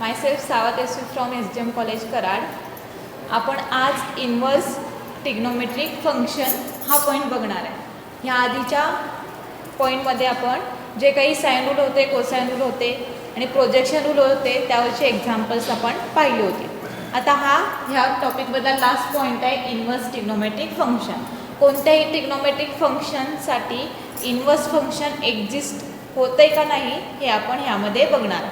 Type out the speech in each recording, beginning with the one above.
myself Savat Eswi from SGM College Karad. आपण आज inverse trigonometric function हा point बघणार आहे. ह्या आधीच्या पॉईंटमध्ये आपण जे काही साइन रूल होते, कोसाइन रूल होते आणि प्रोजेक्शन रूल होते त्यावरचे एक्झाम्पल्स आपण पाहिले होते. आता ह्या टॉपिकबद्दल लास्ट पॉईंट आहे इन्व्हर्स ट्रिग्नोमेट्रिक फंक्शन. कोणत्याही ट्रिग्नोमेट्रिक फंक्शनसाठी इन्व्हर्स फंक्शन एक्झिस्ट होते का नाही हे आपण ह्यामध्ये बघणार.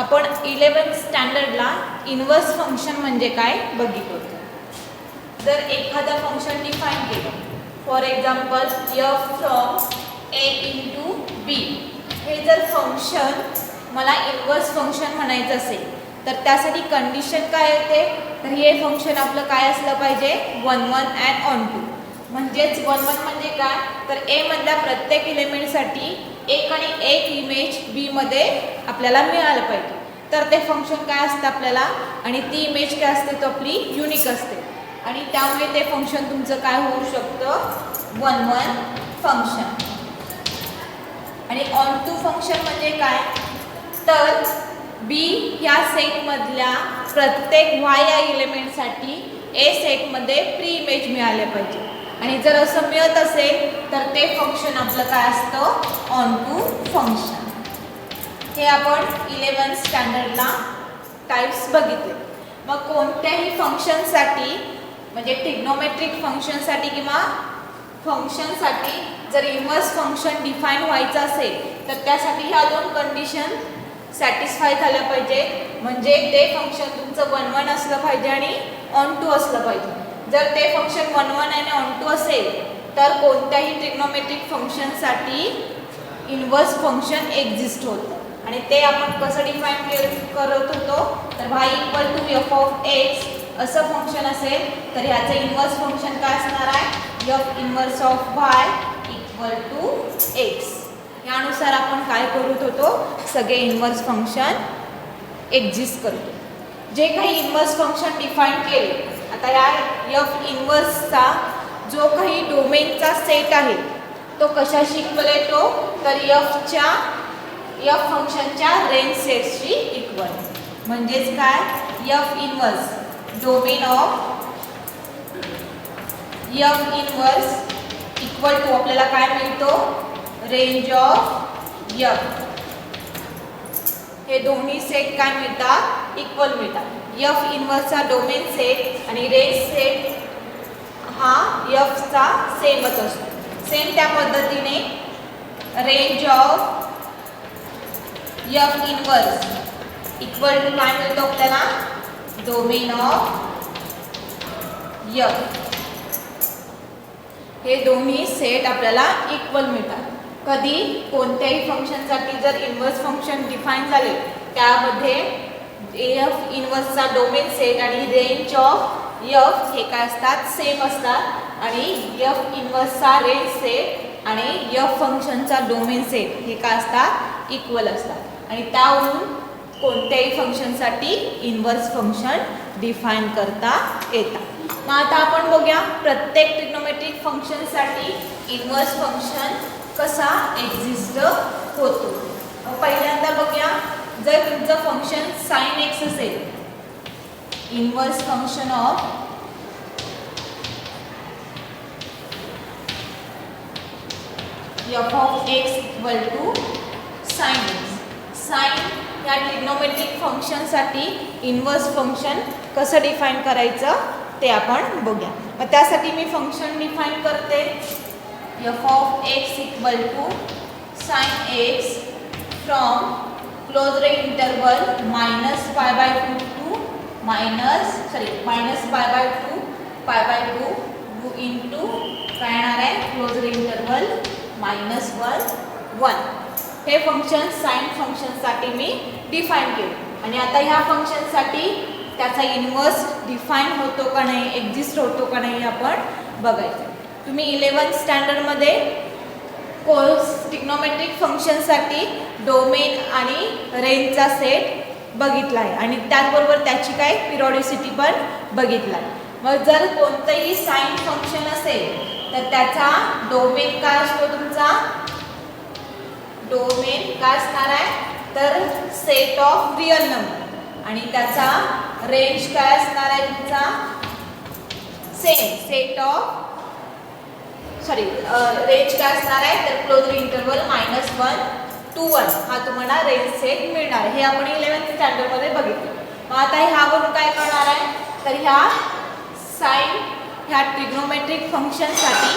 आपण 11th स्टँडर्डला इन्व्हर्स फंक्शन म्हणजे काय बघितलं होतं. जर एखादं फंक्शन डिफाईन केलं, for example f from a into b, हे जर फंक्शन मला इन्व्हर्स फंक्शन म्हणायचं असेल तर त्यासाठी कंडिशन काय येते, तर हे फंक्शन आपलं काय असलं पाहिजे, 1 1 अँड ऑन टू. म्हणजेच 1 1 म्हणजे काय, तर a मधल्या प्रत्येक एलिमेंटसाठी एक आणि एक इमेज b मध्ये आपल्याला मिळालं पाहिजे. तर ते फंक्शन काय असतं आपल्याला, आणि ती इमेज काय असते, तो आपली युनिक असते आणि त्यामुळे ते फंक्शन तुमचं काय होऊ शकतं, 1 1 फंक्शन. आणि ऑन टू फंक्शन म्हणजे काय, तर b ह्या सेटमधल्या प्रत्येक y या एलिमेंटसाठी a सेटमध्ये प्री इमेज मिळाले पाहिजे. आणि जर असं मिळत असेल तर ते फंक्शन आपलं काय असतं, ऑन टू फंक्शन. हे आपण 11th स्टँडर्डला टाइप्स बघितले. मग कोणत्याही फंक्शनसाठी म्हणजे ट्रिग्नोमेट्रिक फंक्शनसाठी किंवा फंक्शनसाठी जर इन्व्हर्स फंक्शन डिफाईन व्हायचं असेल तर त्यासाठी ह्या दोन कंडिशन सॅटिस्फाय झाल्या पाहिजे. म्हणजे ते फंक्शन तुमचं 1 1 असलं पाहिजे आणि ऑन टू असलं पाहिजे. जर ते फंक्शन 1 1 आणि ऑन टू असेल तर कोणत्याही ट्रिग्नोमेट्रिक फंक्शनसाठी इन्व्हर्स फंक्शन एक्झिस्ट होतं. आणि ते आपण कसं डिफाईन करत होतो, तर y equal to f of x असं फंक्शन असेल तर ह्याचं इन्व्हर्स फंक्शन काय असणार आहे, f inverse of y equal to x. यानुसार आपण काय करत होतो, सगळे इन्व्हर्स फंक्शन एक्झिस्ट करतो. जे काही इन्व्हर्स फंक्शन डिफाईन केले, आता या f इन्व्हर्सचा जो काही डोमेनचा सेट आहे तो कशाशी इक्वल येतो, तर f फंक्शनच्या रेंज सेटशी इक्वल. म्हणजेच काय, f inverse domain of f inverse equal to आपल्याला काय मिळतो, रेंज ऑफ f. हे दोन्ही सेट काय मिळतात, इक्वल मिळतात. f इन्व्हर्सचा डोमेन सेट आणि रेंज सेट हा f चा सेमच असतो. सेम त्या पद्धतीने range of f inverse equal to काय मिळतो आपल्याला, डोमेन ऑफ f. हे दोन्ही सेट आपल्याला इक्वल मिळतात. कधी कोणत्याही फंक्शनसाठी जर इन्व्हर्स फंक्शन डिफाईन झाले त्यामध्ये f इन्व्हर्सचा डोमेन सेट आणि रेंज ऑफ f हे काय असतात, सेम असतात. आणि f इन्व्हर्सचा रेंज सेट आणि f फंक्शनचा डोमेन सेट हे काय असतात, इक्वल असतात. आणि त्यावरून कोणत्याही फंक्शनसाठी इन्व्हर्स फंक्शन डिफाईन करता येतात. मग आता आपण बघूया प्रत्येक ट्रिग्नोमेट्रिक फंक्शनसाठी इन्व्हर्स फंक्शन कसा एक्झिस्ट होतो. पहिल्यांदा बघूया, जर तुमचं फंक्शन साइन एक्स असेल, inverse function of f of x equal to sine x. Sine या ट्रिग्नोमेट्रिक फंक्शनसाठी इन्व्हर्स फंक्शन कसं डिफाईन करायचं ते आपण बघूया. मग त्यासाठी मी फंक्शन डिफाईन करते, f of x equal to sine x from closed ray interval -π/2 to -π/2 π/2 into काय येणार आहे, क्लोज रे इंटरवल -1 1. हे फंक्शन साइन फंक्शनसाठी मी डिफाईन केले. आणि आता ह्या फंक्शनसाठी त्याचा इन्व्हर्स डिफाईन होतो का नाही, एक्झिस्ट होतो का नाही आपण बघायचं. तुम्ही 11th स्टँडर्डमध्ये ट्रिग्नोमेट्रिक फंक्शनसाठी डोमेन आणि रेंजचा सेट बघितला आहे आणि त्याचबरोबर त्याची काय पिरियॉडिसिटी पण बघितला आहे. मग जर कोणतंही साइन फंक्शन असेल तर त्याचा डोमेन काय असतो, तुमचा डोमेन काय असणार आहे, तर सेट ऑफ रियल नंबर. आणि त्याचा रेंज काय असणार आहे तुमचा सेम सेट ऑफ रेंज काय असणार आहे तर क्लोज्ड इंटरवल -1 to 1 हा तुम्हाला रेंज सेट मिळणार आहे. हे आपण 11th स्टँडर्ड मध्ये बघितलं. मग आता ह्यावरून काय करणार आहे तर ह्या ट्रिग्नोमेट्रिक फंक्शन साठी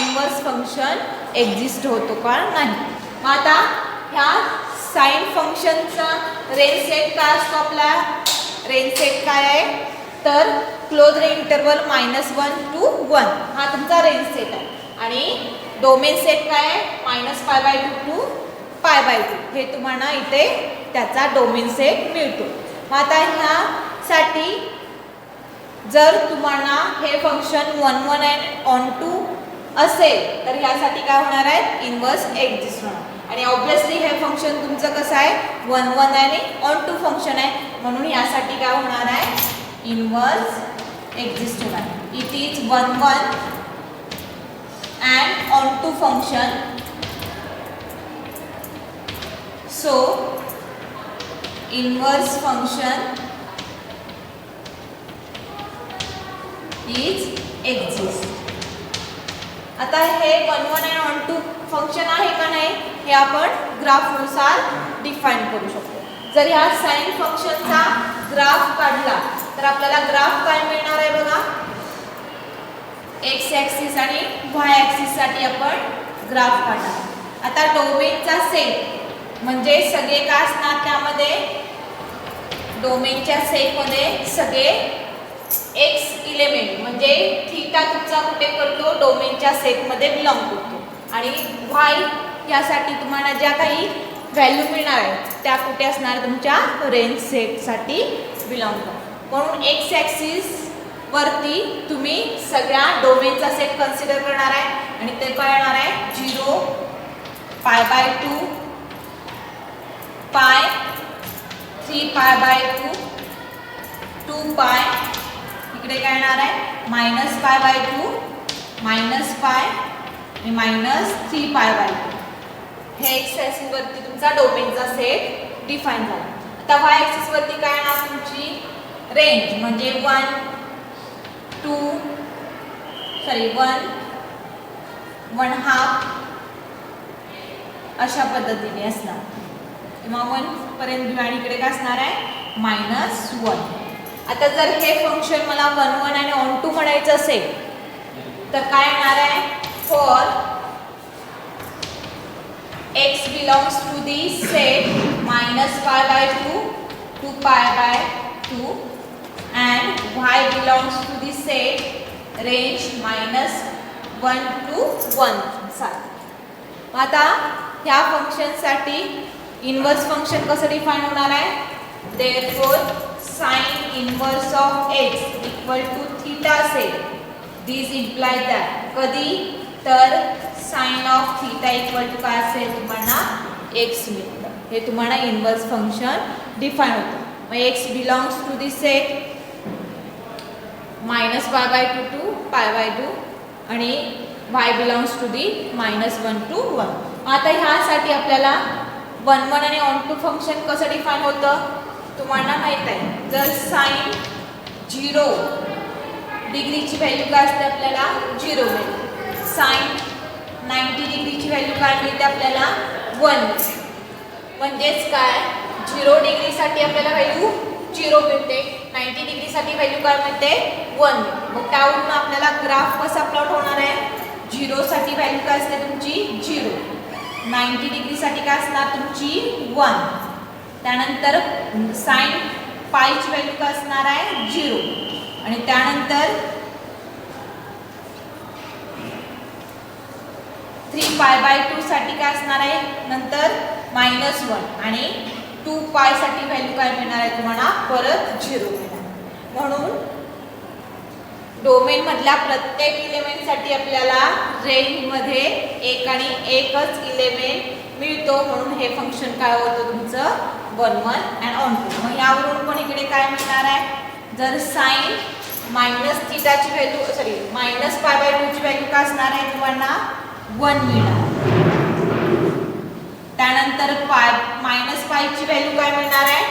इन्व्हर्स फंक्शन एक्झिस्ट होतो का नाही. मग आता ह्या साइन फंक्शनचा रेंज सेट काय असतो आपला रेंज सेट काय आहे तर क्लोज्ड इंटरवल -1 to 1 हा तुमचा रेंज सेट आहे आणि डोमेन सेट काय आहे -π/2 to π/2 हे तुम्हाला इथे त्याचा डोमेन सेट मिळतो. मग आता ह्यासाठी जर तुम्हाला हे फंक्शन 1 1 आणि ऑन टू असेल तर ह्यासाठी काय होणार आहे इन्व्हर्स एक्झिस्ट होणार आणि ऑब्विसली हे फंक्शन तुमचं कसं आहे 1 1 आणि ऑन टू फंक्शन आहे म्हणून यासाठी काय होणार आहे इन्व्हर्स एक्झिस्ट होणार. It is 1 1 and onto function, so inverse function is exist. आता हे 1 1 and onto फंक्शन आहे का नाही हे आपण ग्राफ नुसार डिफाइन करू शकतो. जर ह्या साइन फंक्शनचा ग्राफ काढला तर आपल्याला ग्राफ काय मिळणार आहे बघा एक्स ॲक्सिस आणि वाय ॲक्सिस साठी आपण ग्राफ काढणार. आता डोमेनचा सेट म्हणजे सगळे काय असणार त्यामध्ये डोमेनच्या सेटमध्ये सगळे एक्स इलेमेंट म्हणजे थीटा तुमचा कुठे करतो डोमेनच्या सेटमध्ये बिलॉंग करतो आणि वाय यासाठी तुम्हाला ज्या काही व्हॅल्यू मिळणार आहे त्या कुठे असणार तुमच्या रेंज सेटसाठी बिलॉंग करतो. म्हणून एक्स ॲक्सिस वरती तुम्ही सगळ्या डोमेनचा सेट कन्सिडर करणार आहे आणि ते काय येणार आहे 0 π/2 π 3π/2 2π इकडे काय येणार आहे -π/2 -π आणि -3π/2 हे एक्स ॲक्सिस वरती तुमचा डोमेनचा सेट डिफाइन झाला. आता वाय ॲक्सिस वरती काय येणार तुमची रेंज म्हणजे 1 1/2 अशा पद्धतीने असणार किंवा 1 पर्यंत घेऊ आणि इकडे काय असणार आहे -1. आता जर हे फंक्शन मला 1 1 आणि ऑन टू म्हणायचं असेल तर काय येणार आहे for x belongs to the set -π/2 to π/2 and y belongs to the set range -1 to 1 सारखं. आता ह्या फंक्शनसाठी इन्व्हर्स फंक्शन कसं डिफाइन होणार आहे therefore sin inverse of x equal to theta असेल. This implies that कधी तर sin of theta equal to काय असेल तुम्हाला x मिळतं. हे तुम्हाला इन्व्हर्स फंक्शन डिफाइन होतं. मग x belongs to the set -π/2 to π/2 आणि y belongs to the -1 to 1. आता ह्यासाठी आपल्याला 1 1 आणि ऑन टू फंक्शन कसं डिफाइन होतं तुम्हाला माहित आहे. जर sin 0 डिग्रीची व्हॅल्यू काय असते आपल्याला 0 मिळते. sin 90 डिग्रीची व्हॅल्यू काय मिळते आपल्याला 1. म्हणजेच काय 0 डिग्रीसाठी आपल्याला व्हॅल्यू 0 मिळते 90 डिग्रीसाठी व्हॅल्यू काय मिळते 1. मग त्यावरून आपल्याला ग्राफ कसा प्लॉट होणार आहे 0 साठी व्हॅल्यू काय असते तुमची 0 90 डिग्रीसाठी काय असणार तुमची 1. त्यानंतर sin पायची व्हॅल्यू काय असणार आहे 0 आणि त्यानंतर 3π/2 साठी काय असणार आहे नंतर -1 आणि 2π साठी व्हॅल्यू काय मिळणार आहे तुम्हाला परत 0 मिळणार. म्हणून डोमेन मधल्या प्रत्येक इलेमेंट साठी आपल्याला रेंज मध्ये एक आणि एकच इलेमेंट मिळतो. म्हणून हे फंक्शन काय होतं तुमचं 1 1 and on 2. मग यावरून पण इकडे काय मिळणार आहे जर sin -θ ची व्हॅल्यू -π/2 ची व्हॅल्यू काय असणार आहे तुम्हाला 1 मिळणार. त्यानंतर -π ची व्हॅल्यू काय मिळणार आहे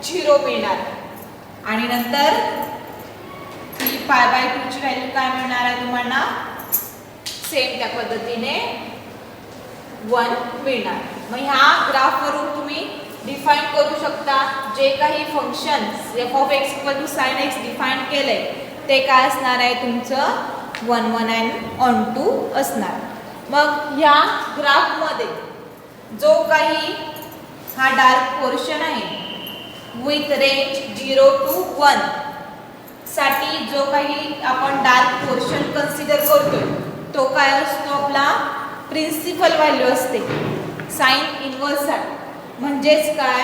0 मिळणार. आणि नंतर ही पाय बाय 2 ची व्हॅल्यू काय मिळणार आहे तुम्हाला सेम त्या पद्धतीने 1 मिळणार. मग ह्या ग्राफवरून तुम्ही डिफाइन करू शकता जे काही functions f(x = sin x) define केले ते काय असणार आहे तुमचं 1 1 and on 2 असणार. मग ह्या ग्राफमध्ये जो काही हा डार्क पोर्शन आहे विथ रेंज 0 to 1 साठी जो काही आपण डार्क पोर्शन कन्सिडर करतोय तो काय असतो आपला प्रिन्सिपल व्हॅल्यू असते साइन इनवर्स साठी. म्हणजेच काय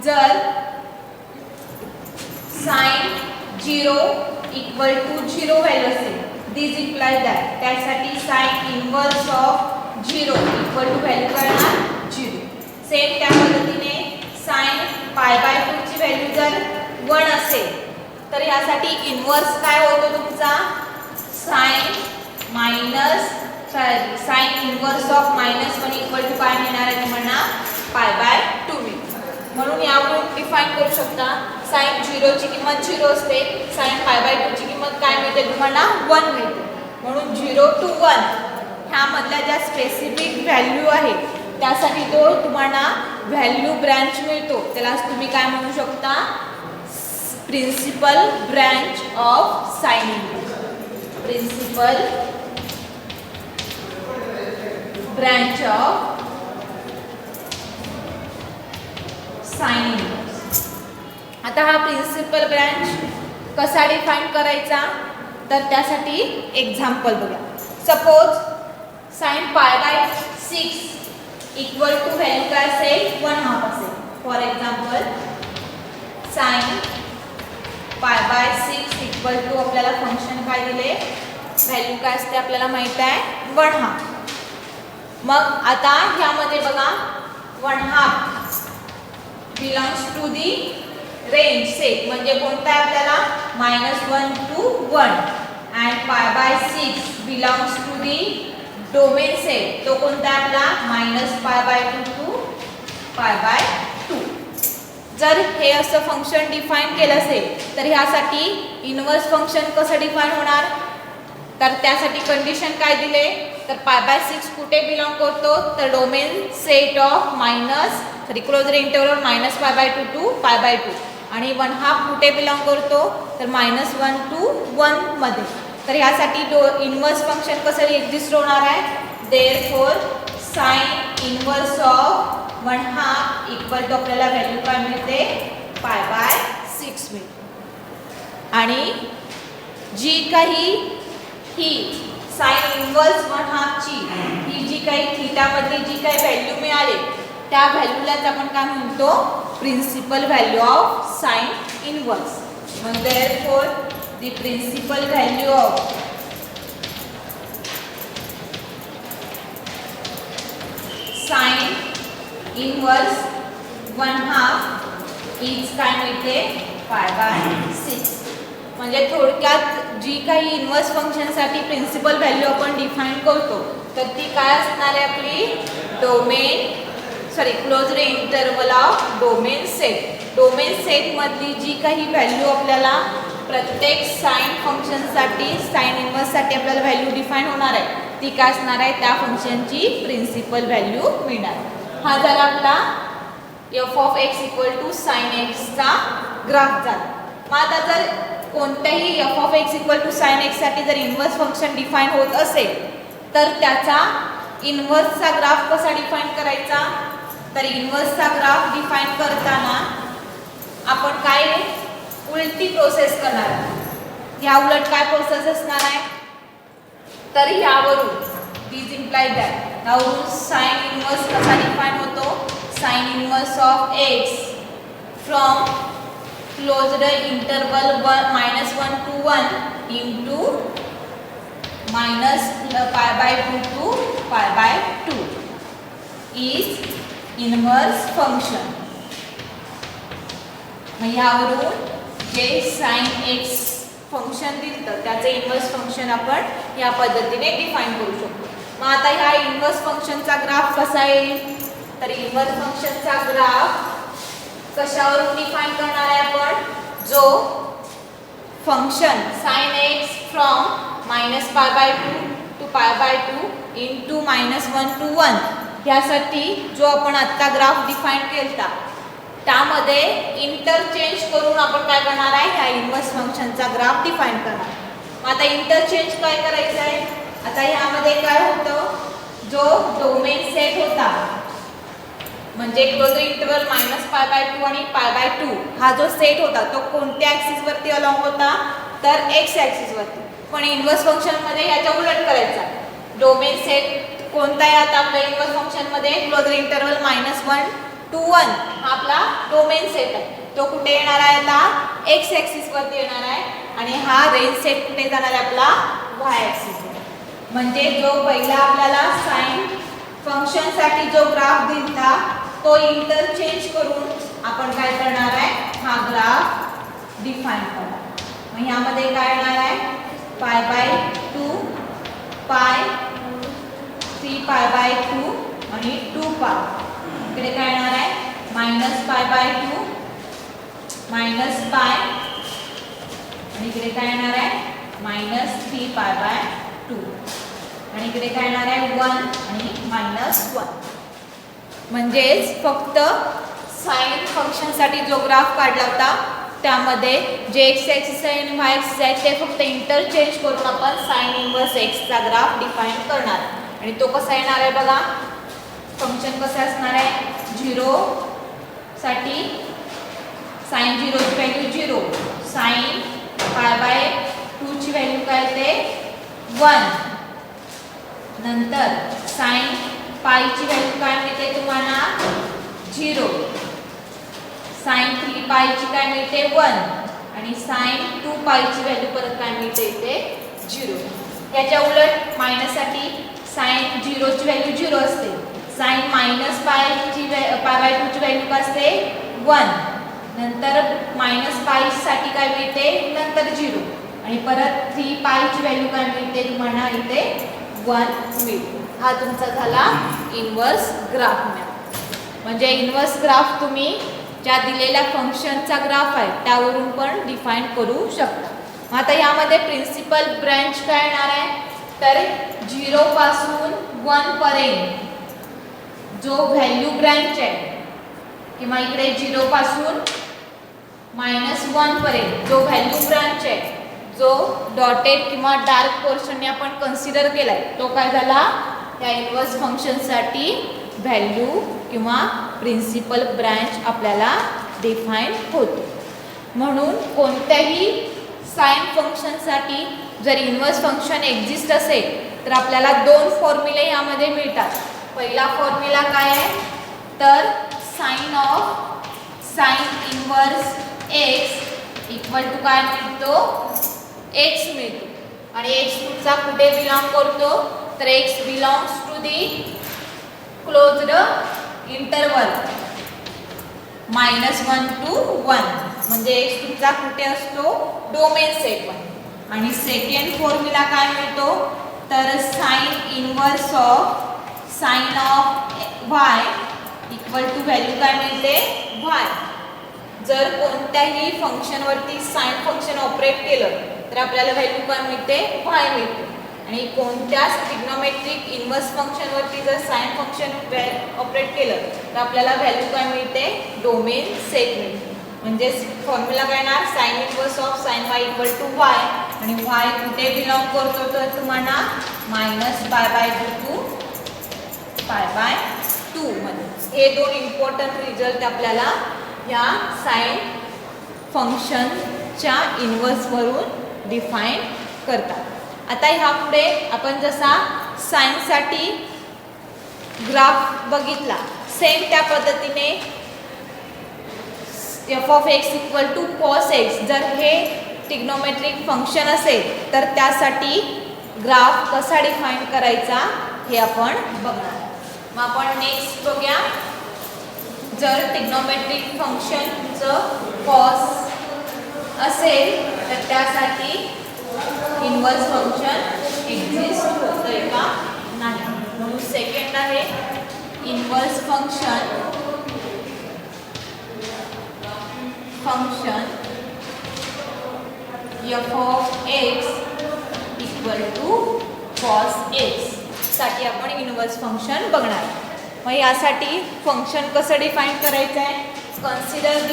जर साइन 0 = 0 व्हॅल्यू असेल दिस इम्प्लाय दॅट त्यासाठी साइन इनवर्स ऑफ 0 = व्हॅल्यू करणार 0. सेम त्या पद्धतीने साइन पाय बाय 2 ची व्हॅल्यू जर 1 असेल तर यासाठी इनवर्स काय होतो तुमचा साइन इनवर्स ऑफ -1 = काय मिळणार आहे तुम्हाला पाय बाय 2 मिळतो. म्हणून यावरून डिफाइन करू शकता साइन 0 ची किंमत 0 असते साइन पाय बाय 2 ची किंमत काय मिळते तुम्हाला 1 मिळते. म्हणून 0 to 1 ह्यामधल्या ज्या स्पेसिफिक व्हॅल्यू आहे त्यासाठी तो तुम्हाला व्हॅल्यू ब्रँच मिळतो त्याला तुम्ही काय म्हणू शकता principal branch of sine inverse. Principal branch of sine inverse. आता हा प्रिन्सिपल ब्रँच कसा डिफाइन करायचा तर त्यासाठी एक्झाम्पल बघा. Suppose sine pi by 6 = value काय असेल 1/2 असेल. For example sine pi by 6 = आपल्याला फंक्शन काय दिले व्हॅल्यू काय असते आपल्याला माहित आहे 1/2. मग आता ह्यामध्ये बघा 1/2 belongs to the range set म्हणजे कोणता आहे आपल्याला -1 to 1 and pi by 6 belongs to the domain set तो कोणता आहे आपला -π/2 to π/2. जर हे असं फंक्शन डिफाइन केलं असेल तर ह्यासाठी इनवर्स फंक्शन कसं डिफाइन होणार तर त्यासाठी कंडिशन काय दिले तर π/6 कुठे बिलॉंग करतो तर domain set of closure interval -π/2 to π/2 आणि 1/2 कुठे बिलॉंग करतो तर -1 to 1 मध्ये. तर ह्यासाठी इनवर्स फंक्शन कसं एक्झिस्ट होणार आहे देअरफॉर साइन इनवर्स ऑफ 1/2 = आपल्याला व्हॅल्यू काय मिळते π/6 मिळते. आणि जी काही ही साइन इनवर्स 1/2 ची ही जी काही थीटा मधली जी काही व्हॅल्यू मिळाली त्या व्हॅल्यूलाच आपण काय म्हणतो principal value of sine inverse. मग therefore the principal value of sin inverse 1/2 is काय मिळते π/6. म्हणजे थोडक्यात जी काही इनवर्स फंक्शन साठी प्रिन्सिपल व्हॅल्यू आपण डिफाइन करतो तर ती काय असणार आहे आपली closure interval of domain set. Domain set मधली जी काही व्हॅल्यू आपल्याला प्रत्येक साइन फंक्शनसाठी साइन इनवर्ससाठी आपल्याला व्हॅल्यू डिफाइन होणार आहे ती काय असणार आहे त्या फंक्शनची प्रिन्सिपल व्हॅल्यू मिळणार. हा झाला आपला f(x = sin x) चा ग्राफ झाला. मग आता जर कोणत्याही f(x = sin x) साठी जर इनवर्स फंक्शन डिफाइन होत असेल तर त्याचा इनवर्सचा ग्राफ कसा डिफाइन करायचा तर इनवर्सचा ग्राफ डिफाइन करताना आपण काय उलटी प्रोसेस करणार आहोत. ह्या उलट काय प्रोसेस असणार आहे तर ह्यावरून दिस इम्प्लाय दॅट ह्यावरून साइन इनवर्स कसा डिफाइन होतो sine inverse of x from closed interval -1 to 1 into -π/2 to π/2 is inverse function. मग यावरून जे sin x फंक्शन दिलं त्याचे इनवर्स फंक्शन आपण या पद्धतीने डिफाइन करू शकतो. मग आता ह्या इनवर्स फंक्शनचा ग्राफ कसा येईल तर इनवर्स फंक्शनचा ग्राफ कशावरून डिफाइन करणार आहे आपण जो function sine x from -π/2 to π/2 into -1 to 1 ह्यासाठी जो आपण आत्ता ग्राफ डिफाईन केलता त्यामध्ये इंटरचेंज करून आपण काय करणार आहे, ह्या इन्व्हर्स फंक्शनचा ग्राफ डिफाईन करणार. मग आता इंटरचेंज काय करायचं आहे, आता ह्यामध्ये काय होतं, जो डोमेन सेट होता म्हणजे क्लोजर इंटरवल -π/2 आणि π/2 हा जो सेट होता तो कोणत्या ॲक्सिस वरती अलॉंग होता, तर एक्स ॲक्सिस वरती. पण इन्व्हर्स फंक्शन मध्ये याच्या उलट करायचा. डोमेन सेट कोणता आहे आता आपल्या इन्व्हर्स फंक्शन मध्ये, क्लोजर इंटरवल -1 to 1 हा आपला डोमेन सेट आहे. तो कुठे येणार आहे, आता एक्स ॲक्सिस वरती येणार आहे आणि हा रेंज सेट कुठे जाणार आहे, आपला वाय ॲक्सिस वर. म्हणजे जो पहिला आपल्याला साइन फंक्शन साठी जो ग्राफ दिलता तो इंटरचेंज करून आपण काय करणार आहे, हा ग्राफ डिफाईन करणार. मग ह्यामध्ये काय येणार आहे, π/2 पाय 3π/2 आणि 2π. इकडे काय येणार आहे, -π/2 -π आणि इकडे काय येणार आहे, -3π/2 आणि इकडे काय येणार आहे 1 आणि -1. म्हणजेच फक्त साइन फंक्शन साठी जो ग्राफ काढला होता त्यामध्ये जे एक्स ॲक्सिस आहे आणि वाय ॲक्सिस आहे ते फक्त इंटरचेंज करून आपण साइन इन्व्हर्स एक्सचा ग्राफ डिफाईन करणार. आणि तो कसा येणार आहे बघा, फंक्शन कसं असणार आहे, 0 साठी साइन 0 ची व्हॅल्यू 0, साइन π/2 ची व्हॅल्यू काय ते 1, नंतर साइन पाई ची व्हॅल्यू काय मिळते तुम्हाला 0, साइन 3π ची काय मिळते 1 आणि साइन 2π ची व्हॅल्यू परत काय मिळते इथे 0. याच्या उलट मायनस साठी साइन 0 ची व्हॅल्यू 0 असते, साइन -π ची π/2 ची व्हॅल्यू काय असते 1, नंतर -π साठी काय मिळते नंतर 0 आणि परत 3π ची व्हॅल्यू काय मिळते तुम्हाला इथे 1 मिळते. हा तुमचा झाला इन्व्हर्स ग्राफ मॅप. म्हणजे इन्व्हर्स ग्राफ तुम्ही ज्या दिलेल्या फंक्शनचा ग्राफ आहे त्यावरून पण डिफाईन करू शकता. मग आता यामध्ये प्रिन्सिपल ब्रँच काय येणार आहे, तर 0 पासून 1 पर्यंत जो व्हॅल्यू ब्रँच आहे किंवा इकडे 0 पासून -1 पर्यंत जो व्हॅल्यू ब्रँच आहे, जो डॉटेड किंवा डार्क पोर्शनने आपण कन्सिडर केलाय तो काय झाला, या इन्व्हर्स फंक्शनसाठी व्हॅल्यू किंवा प्रिन्सिपल ब्रँच आपल्याला डिफाईन होतो. म्हणून कोणत्याही साइन फंक्शनसाठी जर इन्व्हर्स फंक्शन एक्झिस्ट असेल तर आपल्याला 2 फॉर्म्युले यामध्ये मिळतात. पहिला फॉर्म्युला काय आहे, तर sine inverse x equal to काय मिळतो, एक्स मिळतो. आणि एक्स तुमचा कुठे बिलॉंग करतो, तर x belongs to the closed interval -1 to 1. म्हणजे एक्स तुमचा कुठे असतो, डोमेन सेट मध्ये. आणि सेकंड फॉर्म्युला काय मिळतो, तर sine inverse of sine of y equal to value काय मिळते वाय. जर कोणत्याही फंक्शन वरती साइन फंक्शन ऑपरेट केलं तर आपल्याला व्हॅल्यू काय मिळते, वाय मिळते. आणि कोणत्याच ट्रिग्नोमेट्रिक इन्व्हर्स फंक्शन वरती जर साइन फंक्शन ऑपरेट केलं तर आपल्याला व्हॅल्यू काय मिळते, डोमेन सेट मिळते. म्हणजे फॉर्म्युला काय येणार, sine inverse of sine y equal to y. आणि वाय कुठे बिलॉंग करतो, तर तुम्हाला -π/2 to π/2 मध्ये. हे 2 इम्पॉर्टंट रिझल्ट आपल्याला या साइन फंक्शनच्या इन्व्हर्स वरून डिफाईन करतात. आता ह्या पुढे आपण जसा साइनसाठी ग्राफ बघितला सेम त्या पद्धतीने f(x) equal to cos x जर हे ट्रिग्नोमेट्रिक फंक्शन असेल तर त्यासाठी ग्राफ कसा डिफाईन करायचा हे आपण बघणार. मग आपण नेक्स्ट बघूया. जर ट्रिग्नोमेट्रिक फंक्शनचं cos असेल तर त्यासाठी इन्व्हर्स फंक्शन एक्झिस्ट होतंय का नाही. म्हणून सेकंड आहे inverse function f of x equal to cos x साठी आपण इनवर्स फंक्शन बघणार. मग यासाठी फंक्शन कसं डिफाईन करायचं आहे. Consider the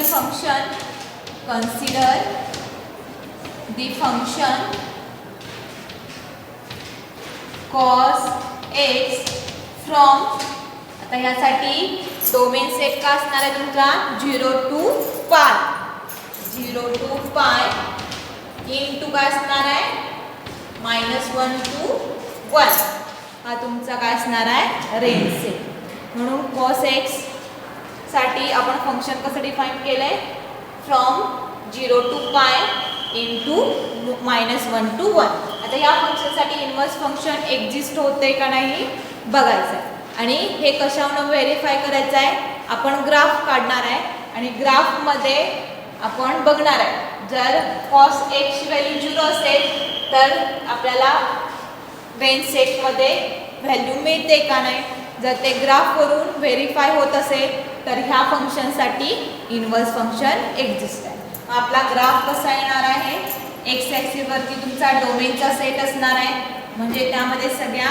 function cos x from. आता यासाठी डोमेन सेट का असणार आहे तुमचा 0 to पाय. 0 to पाय इनटू काय असणार आहे -1 to 1 हा तुमचा काय असणार आहे रेंज सेट. म्हणून कॉस एक्स साठी आपण फंक्शन कसं डिफाईन केलंय from 0 to pi into -1 to 1. आता या फंक्शनसाठी इनवर्स फंक्शन एक्झिस्ट होते का नाही बघायचं आहे. आणि हे कशावरून व्हेरीफाय करायचं आहे. आपण ग्राफ काढणार आहे आणि ग्राफमध्ये आपण बघणार आहे जर कॉस एक्सची व्हॅल्यू 0 असेल तर आपल्याला रेंज सेटमध्ये व्हॅल्यू मिळते का नाही. जर ते ग्राफवरून व्हेरीफाय होत असेल तर ह्या फंक्शनसाठी इनवर्स फंक्शन एक्झिस्ट आहे. आपला ग्राफ कसा येणार आहे. एक्स ॲक्सिसवरती तुमचा डोमेनचा सेट असणार आहे म्हणजे त्यामध्ये सगळ्या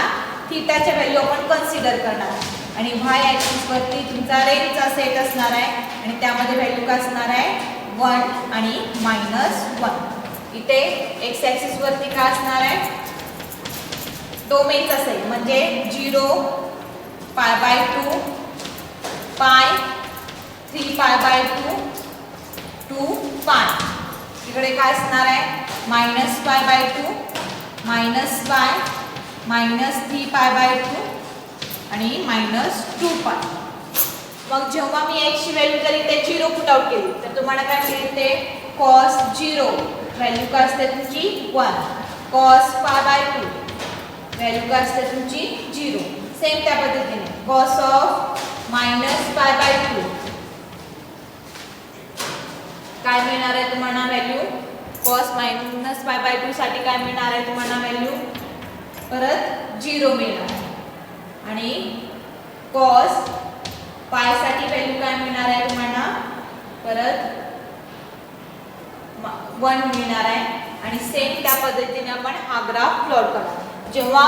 थीटाच्या व्हॅल्यू आपण कन्सिडर करणार आणि वाय ॲक्सिसवरती तुमचा रेंजचा सेट असणार आहे आणि त्यामध्ये व्हॅल्यू काय असणार आहे 1 आणि -1. इथे एक्स ॲक्सिसवरती काय असणार आहे डोमेनचा सेट म्हणजे 0 π/2 पाय 3 π/2 2 पाय. इकडे काय असणार आहे -π/2 पाय -3 π/2 आणि -2 पाय. मग जेव्हा मी x ची व्हॅल्यू जर इथे 0 पुट आउट केली तर तुम्हाला काय मिळते cos 0 व्हॅल्यू काय असते तुमची 1. cos π/2 व्हॅल्यू काय असते तुमची 0. सेम त्या पद्धतीने cos ऑफ -π/2 काय मिळणार आहे तुम्हाला व्हॅल्यू cos -π/2 साठी काय मिळणार आहे तुम्हाला व्हॅल्यू परत 0 मिळणार आणि cos पाय साठी व्हॅल्यू काय मिळणार आहे तुम्हाला परत 1 मिळणार आहे. आणि सेम त्या पद्धतीने आपण हा ग्राफ प्लॉट करणार. जेव्हा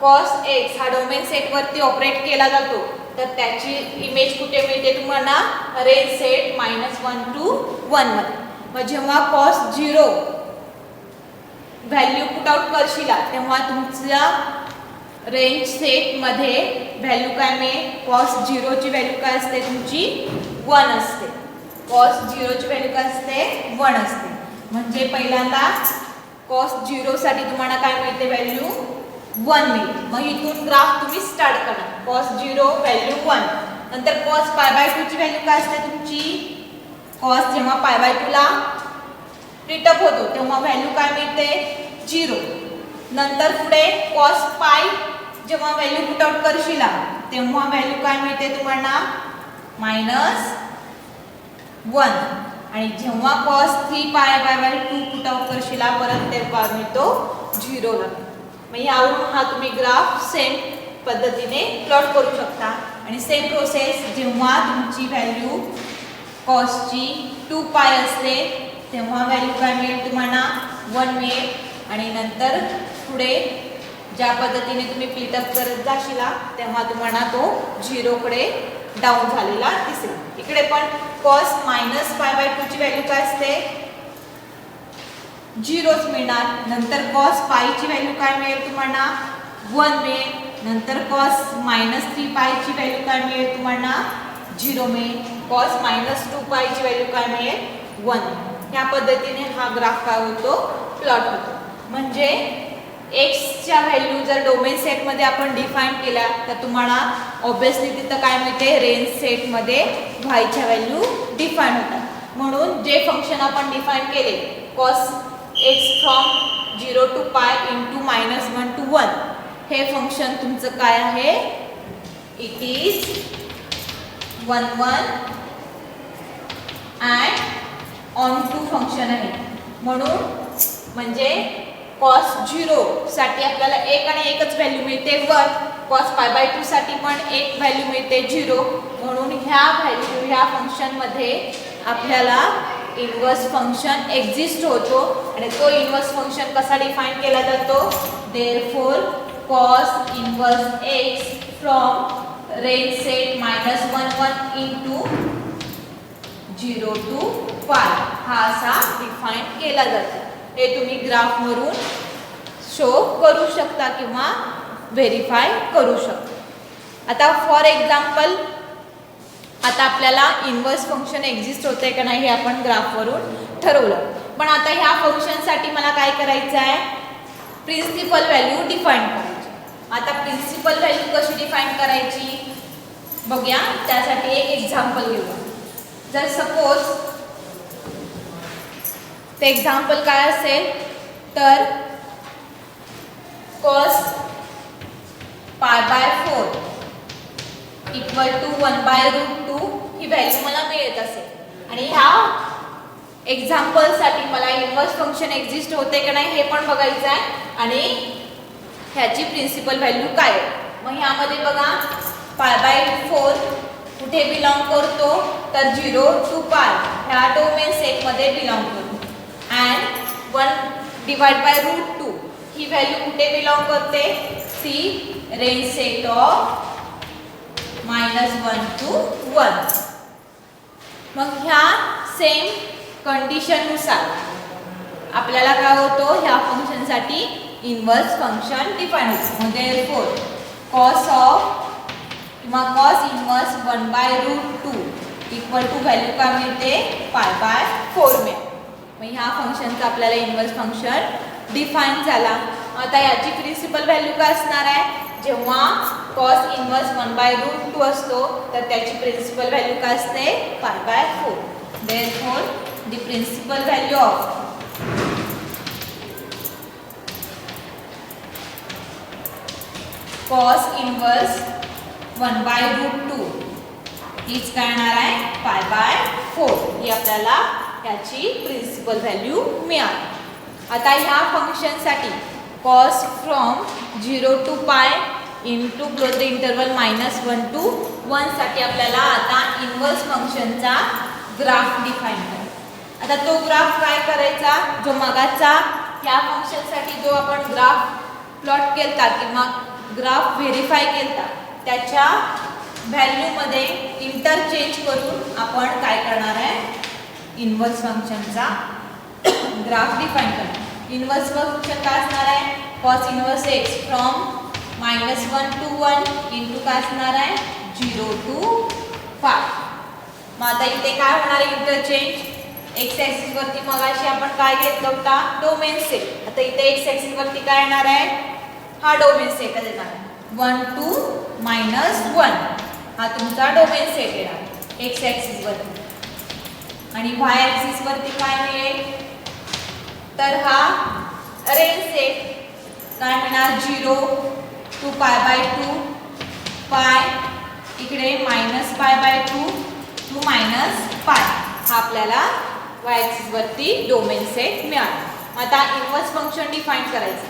cos x हा डोमेन सेट वरती ऑपरेट केला जातो तर त्याची इमेज कुठे मिळते तुम्हाला रेंज सेट -1 to 1 मध्ये. मग जेव्हा cos 0 व्हॅल्यू पुट आउट करशीला तेव्हा तुमच्या रेंज सेट मध्ये व्हॅल्यू काय मिळेल cos 0 ची व्हॅल्यू काय असते तुमची 1 असते. cos 0 ची व्हॅल्यू काय असते 1 असते. म्हणजे पहिल्यांदा cos 0 साठी तुम्हाला काय मिळते व्हॅल्यू 1 मिळते. मग इथून ग्राफ तुम्ही स्टार्ट करणार cos 0 व्हॅल्यू 1. नंतर cos π/2 ची व्हॅल्यू काय असते तुमची cos जेव्हा π/2 ला रिटअप होतो तेव्हा व्हॅल्यू काय मिळते 0. नंतर पुढे cos पाय जेव्हा व्हॅल्यू पुट आउट करशीला तेव्हा व्हॅल्यू काय मिळते तुम्हाला -1. आणि जेव्हा cos 3 π/2 पुट आउट करशीला परत तेव्हा मिळतो 0 ला. मग यावरून हा तुम्ही ग्राफ सेम पद्धतीने प्लॉट करू शकता. आणि सेम प्रोसेस जेव्हा तुमची व्हॅल्यू cos ची 2 पाय असते तेव्हा व्हॅल्यू काय मिळेल तुम्हाला 1 मिळेल. आणि नंतर पुढे ज्या पद्धतीने तुम्ही प्लीटअप करत जाशीला तेव्हा तुम्हाला तो 0 कडे डाऊन झालेला दिसेल. इकडे पण cos -π/2 ची व्हॅल्यू काय असते 0च मिळणार. नंतर cos पाय ची व्हॅल्यू काय मिळेल तुम्हाला 1 मिळेल. नंतर cos -3 पाय ची व्हॅल्यू काय मिळेल तुम्हाला 0 मिळेल. cos -2 पाय ची व्हॅल्यू काय मिळेल 1. ह्या पद्धतीने हा ग्राफ काय होतो प्लॉट होतो. म्हणजे x च्या व्हॅल्यू जर डोमेन सेट मध्ये आपण डिफाईन केल्या तर तुम्हाला ऑब्वियसली तिथं काय मिळते रेंज सेट मध्ये y च्या व्हॅल्यू डिफाईन होतात. म्हणून जे फंक्शन आपण डिफाईन केले cos x from 0 to pi into -1 to 1 हे फंक्शन तुमचं काय आहे it is 1 1 and onto function आहे. म्हणून म्हणजे cos 0 साठी आपल्याला 1 आणि 1च व्हॅल्यू मिळते 1. cos π/2 साठी पण 1 व्हॅल्यू मिळते 0. म्हणून ह्या व्हॅल्यू ह्या फंक्शन मध्ये आपल्याला इन्व्हर्स फंक्शन एक्झिस्ट होतो आणि तो इन्व्हर्स फंक्शन कसा डिफाईन केला जातो therefore cos inverse x from range set -1 into 0 to पाय हा असा डिफाईन केला जातो. हे तुम्ही ग्राफवरून शो करू शकता किंवा व्हेरीफाय करू शकता. आता फॉर एक्झाम्पल आता आपल्याला इन्व्हर्स फंक्शन एक्झिस्ट होते का नाही हे आपण ग्राफवरून ठरवलं. पण आता ह्या फंक्शनसाठी मला काय करायचं आहे प्रिन्सिपल व्हॅल्यू डिफाईन करायची. आता प्रिन्सिपल व्हॅल्यू कशी डिफाईन करायची बघूया. त्यासाठी एक एक्झाम्पल घेऊया. जर सपोज ते एक्झाम्पल काय असेल तर cos π/4 = 1/√2 ही व्हॅल्यू मला मिळत असेल आणि ह्या एक्झाम्पल साठी मला इन्व्हर्स फंक्शन एक्झिस्ट होते का नाही हे पण बघायचं आहे आणि ह्याची प्रिन्सिपल व्हॅल्यू काय आहे. मग ह्यामध्ये बघा π/4 कुठे बिलॉंग करतो तर 0 to π ह्या डोमेन सेट मध्ये बिलॉंग करतो अँड 1/√2 ही व्हॅल्यू कुठे बिलॉंग करते ती रेंज सेट ऑफ -1 to 1. मग ह्या सेम कंडिशन नुसार आपल्याला काय होतो ह्या फंक्शन साठी इन्व्हर्स फंक्शन डिफाइन होतो. म्हणजे cos ऑफ किंवा cos inverse 1/√2 equal to value काय मिळते π/4 मिळते. मग ह्या फंक्शनचा आपल्याला इन्व्हर्स फंक्शन डिफाइन झाला. आता याची प्रिन्सिपल व्हॅल्यू काय असणार आहे जेव्हा cos इन्व्हर्स 1/√2 असतो तर त्याची प्रिन्सिपल व्हॅल्यू काय असते π/4. Therefore the principal value of cos inverse 1/√2 हीच काय येणार आहे π/4. ही आपल्याला याची प्रिन्सिपल व्हॅल्यू मिळाली. आता ह्या फंक्शनसाठी cos from 0 to π into close the interval -1 to 1 साठी आपल्याला आता इन्व्हर्स फंक्शनचा ग्राफ डिफाइन करायचा. आता तो ग्राफ काय करायचा जो मगाचा ह्या फंक्शनसाठी जो आपण ग्राफ प्लॉट केलता किंवा ग्राफ व्हेरीफाय केलता त्याच्या व्हॅल्यू मध्ये इंटरचेंज करून आपण काय करणार आहे इन्व्हर्स फंक्शनचा ग्राफ डिफाइन करणार. इन्व्हर्स फंक्शन काय असणार आहे cos inverse x from -1 to 1 into काय असणार आहे 0 to 5. मग आता इथे काय होणार आहे इंटरचेंज x ऍक्सिस वरती मगाशी आपण काय घेतलं होता डोमेन सेट. आता इथे x ऍक्सिस वरती काय येणार आहे हा डोमेन सेट येणार आहे 1 to -1 हा तुमचा डोमेन सेट येणार x ऍक्सिस वरती आणि y ऍक्सिस वरती काय मिळेल तर हा रेंज सेट काय मिळणार 0 to π/2 पाय इकडे -π/2 to -π हा आपल्याला y ऍक्सिस वरती डोमेन सेट मिळाला. आता इन्व्हर्स फंक्शन डिफाइन करायचं.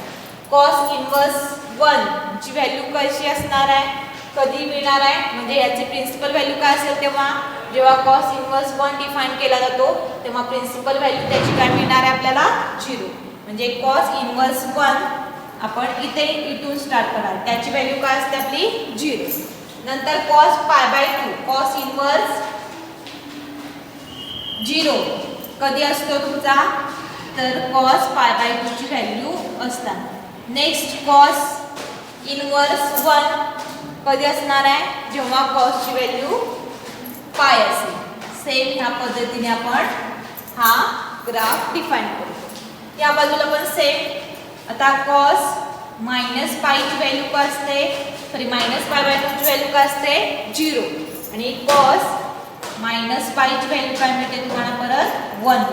cos इन्व्हर्स 1 ची व्हॅल्यू कशी असणार आहे कधी मिळणार आहे म्हणजे याची प्रिन्सिपल व्हॅल्यू काय असेल तेव्हा जेव्हा cos इन्व्हर्स 1 डिफाइन केला जातो तेव्हा प्रिन्सिपल व्हॅल्यू त्याची काय मिळणार आहे आपल्याला 0. म्हणजे cos इन्व्हर्स 1 आपण इथून स्टार्ट करणार त्याची व्हॅल्यू काय असते आपली 0. नंतर cos π/2 cos इन्व्हर्स 0 कधी असतो तुमचा तर cos π/2 ची व्हॅल्यू असतात. नेक्स्ट cos इन्व्हर्स 1 कधी असणार आहे जेव्हा cos ची व्हॅल्यू पाय असेल. सेम ह्या पद्धतीने आपण हा ग्राफ डिफाइन करतो. या बाजूला पण सेम. आता cos -π ची व्हॅल्यू काय असते सॉरी -π/2 ची व्हॅल्यू काय असते 0 आणि cos -π ची व्हॅल्यू काय मिळते तुम्हाला परत 1.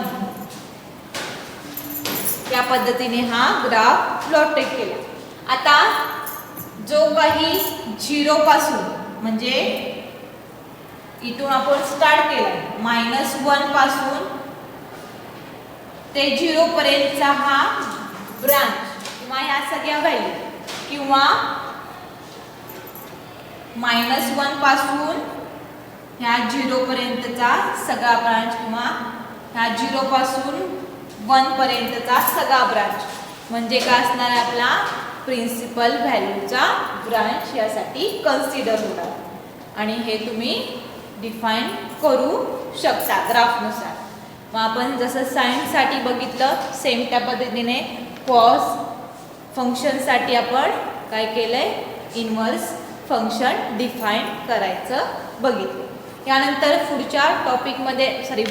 या पद्धतीने हा ग्राफ प्लॉट केला. आता जो काही 0 पासून म्हणजे इथून आपण स्टार्ट केला -1 पासून ते 0 पर्यंतचा हा ब्रांच किंवा ह्या सगळ्या व्हॅल्यू किंवा -1 पासून ह्या 0 पर्यंतचा सगळा ब्रांच किंवा ह्या 0 पासून 1 पर्यंतचा सगळा ब्रांच म्हणजे काय असणार आहे आपला प्रिन्सिपल व्हॅल्यूचा ब्रांच यासाठी कन्सिडर होणार आणि हे तुम्ही डिफाईन करू शकता ग्राफनुसार. मग आपण जसं साइनसाठी बघितलं सेम त्या पद्धतीने कॉस फंक्शनसाठी आपण काय केलंय इन्व्हर्स फंक्शन डिफाईन करायचं बघितलं. यानंतर पुढच्या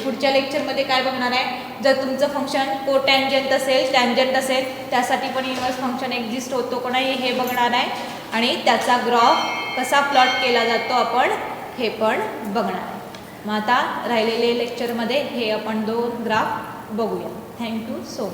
पुढच्या लेक्चरमध्ये काय बघणार आहे, जर तुमचं फंक्शन कोटँजंट असेल टँजंट असेल त्यासाठी पण इन्व्हर्स फंक्शन एक्झिस्ट होतो का नाही हे बघणार आहे आणि त्याचा ग्राफ कसा प्लॉट केला जातो आपण हे पण बघणार आहे. मग आता राहिलेले लेक्चरमध्ये हे आपण 2 ग्राफ बघूया. Thank you so much.